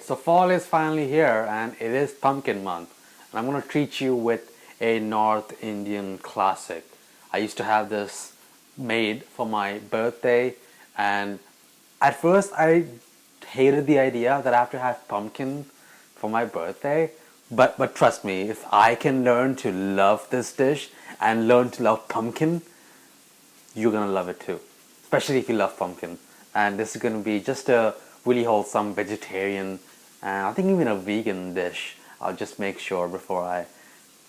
So fall is finally here and it is pumpkin month. And I'm going to treat you with a North Indian classic. I used to have this made for my birthday, and at first I hated the idea that I have to have pumpkin for my birthday. But trust me, if I can learn to love this dish and learn to love pumpkin, you're gonna love it too, especially if you love pumpkin. And this is gonna be just a really wholesome vegetarian and I think even a vegan dish. I'll just make sure before I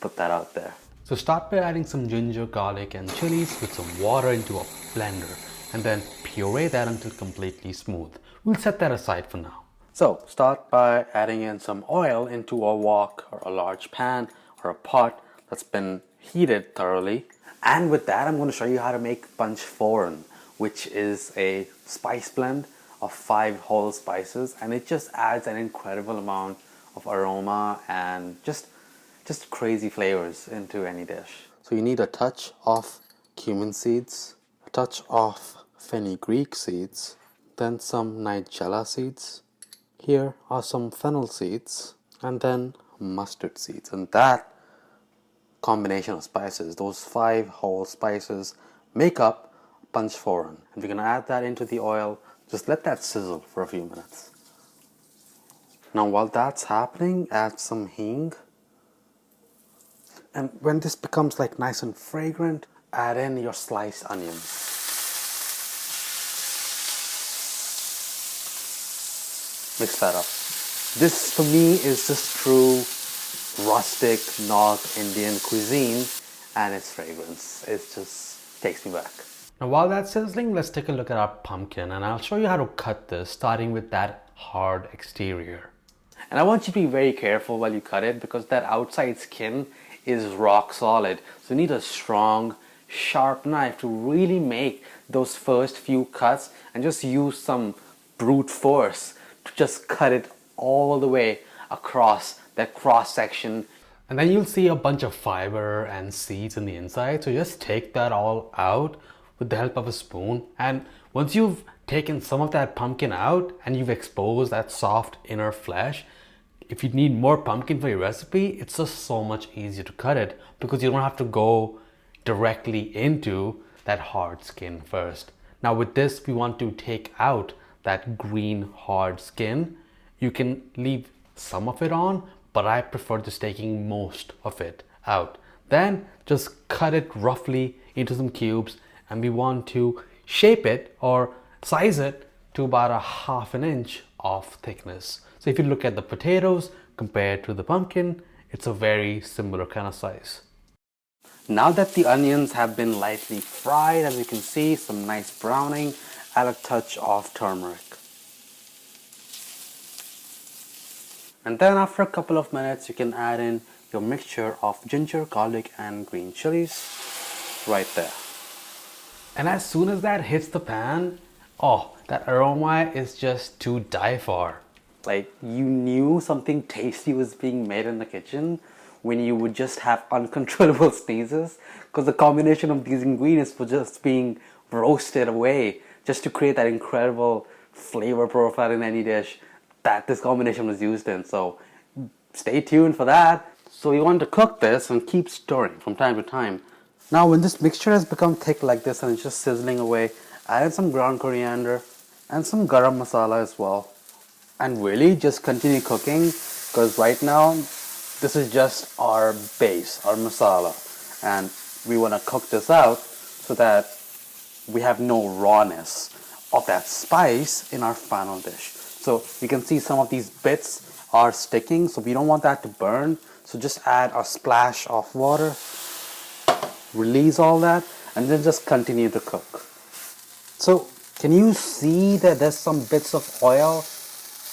put that out there. So start by adding some ginger, garlic and chilies with some water into a blender and then puree that until completely smooth. We'll set that aside for now. So start by adding in some oil into a wok or a large pan or a pot that's been heated thoroughly. And with that, I'm going to show you how to make panchforan, which is a spice blend of 5 whole spices, and it just adds an incredible amount of aroma and just crazy flavors into any dish. So you need a touch of cumin seeds, a touch of fenugreek seeds, then some nigella seeds. Here are some fennel seeds, and then mustard seeds. And that combination of spices, those 5 whole spices, make up panchforan. And we're going to add that into the oil. Just let that sizzle for a few minutes. Now while that's happening, add some hing. And when this becomes like nice and fragrant, add in your sliced onions. Mix that up. This for me is just true rustic North Indian cuisine, and its fragrance, it just takes me back. Now while that's sizzling, let's take a look at our pumpkin, and I'll show you how to cut this, starting with that hard exterior. And I want you to be very careful while you cut it because that outside skin is rock solid. So you need a strong, sharp knife to really make those first few cuts and just use some brute force to just cut it all the way across that cross section. And then you'll see a bunch of fiber and seeds in the inside. So just take that all out with the help of a spoon. And once you've taken some of that pumpkin out and you've exposed that soft inner flesh, if you need more pumpkin for your recipe, it's just so much easier to cut it because you don't have to go directly into that hard skin first. Now with this, we want to take out that green hard skin. You can leave some of it on, but I prefer just taking most of it out. Then just cut it roughly into some cubes, and we want to shape it or size it to about 1/2 inch of thickness. So if you look at the potatoes compared to the pumpkin, it's a very similar kind of size. Now that the onions have been lightly fried, as you can see, some nice browning, add a touch of turmeric. And then after a couple of minutes, you can add in your mixture of ginger, garlic and green chilies right there. And as soon as that hits the pan, oh, that aroma is just to die for. Like you knew something tasty was being made in the kitchen when you would just have uncontrollable sneezes, because the combination of these ingredients was just being roasted away just to create that incredible flavor profile in any dish that this combination was used in. So stay tuned for that. So you want to cook this and keep stirring from time to time. Now when this mixture has become thick like this and it's just sizzling away, add in some ground coriander and some garam masala as well. And really just continue cooking, because right now this is just our base, our masala, and we want to cook this out so that we have no rawness of that spice in our final dish. So you can see some of these bits are sticking, so we don't want that to burn. So just add a splash of water, release all that, and then just continue to cook. So can you see that there's some bits of oil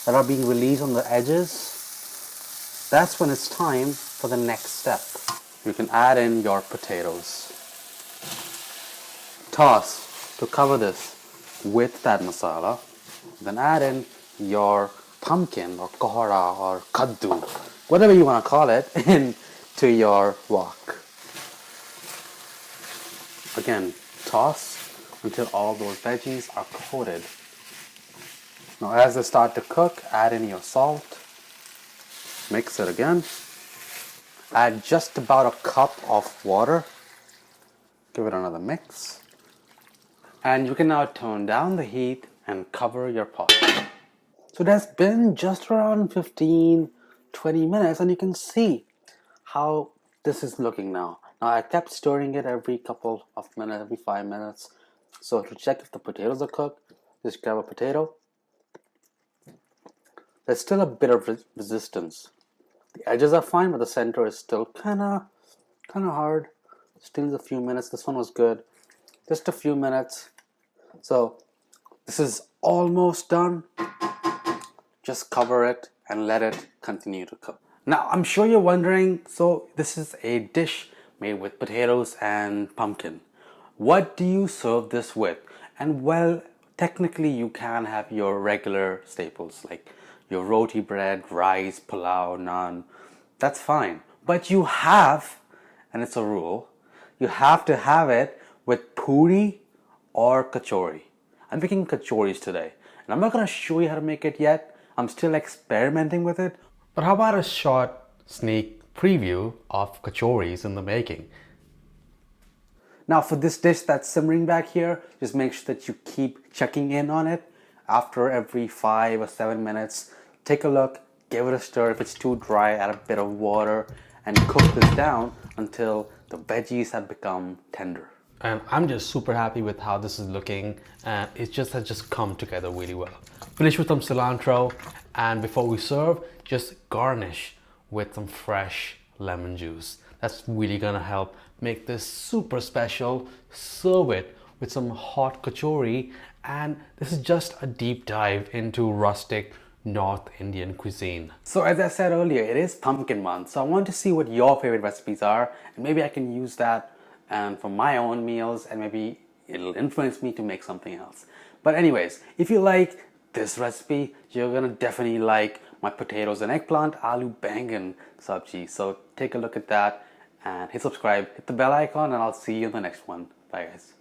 that are being released on the edges? That's when it's time for the next step. You can add in your potatoes. Toss to cover this with that masala. Then add in your pumpkin or kohra or kaddu, whatever you want to call it, into your wok. Again, toss until all those veggies are coated Now as they start to cook, add in your salt, mix it again, add just about a cup of water, give it another mix, and you can now turn down the heat and cover your pot. So it has been just around 15-20 minutes and you can see how this is looking now. Now I kept stirring it every couple of minutes, every 5 minutes. So to check if the potatoes are cooked, just grab a potato. There's still a bit of resistance. The edges are fine, but the center is still kinda hard. Still needs a few minutes. This one was good. Just a few minutes. So this is almost done. Just cover it and let it continue to cook. Now I'm sure you're wondering, so this is a dish made with potatoes and pumpkin. What do you serve this with? And well, technically you can have your regular staples like your roti bread, rice, pulao, naan. That's fine. But you have, and it's a rule, you have to have it with puri or kachori. I'm making kachoris today. And I'm not going to show you how to make it yet. I'm still experimenting with it. But how about a short sneak preview of kachoris in the making? Now for this dish that's simmering back here, just make sure that you keep checking in on it. After every 5 or 7 minutes, take a look, give it a stir. If it's too dry, add a bit of water and cook this down until the veggies have become tender. And I'm just super happy with how this is looking, and it just has just come together really well. Finish with some cilantro, and before we serve, just garnish with some fresh lemon juice. That's really gonna help make this super special. Serve it with some hot kachori, and this is just a deep dive into rustic North Indian cuisine. So as I said earlier, it is pumpkin month, so I want to see what your favorite recipes are, and maybe I can use that for my own meals, and maybe it'll influence me to make something else. But anyways, if you like this recipe, you're gonna definitely like my potatoes and eggplant aloo bangan sabji. So take a look at that and hit subscribe, hit the bell icon, and I'll see you in the next one. Bye guys.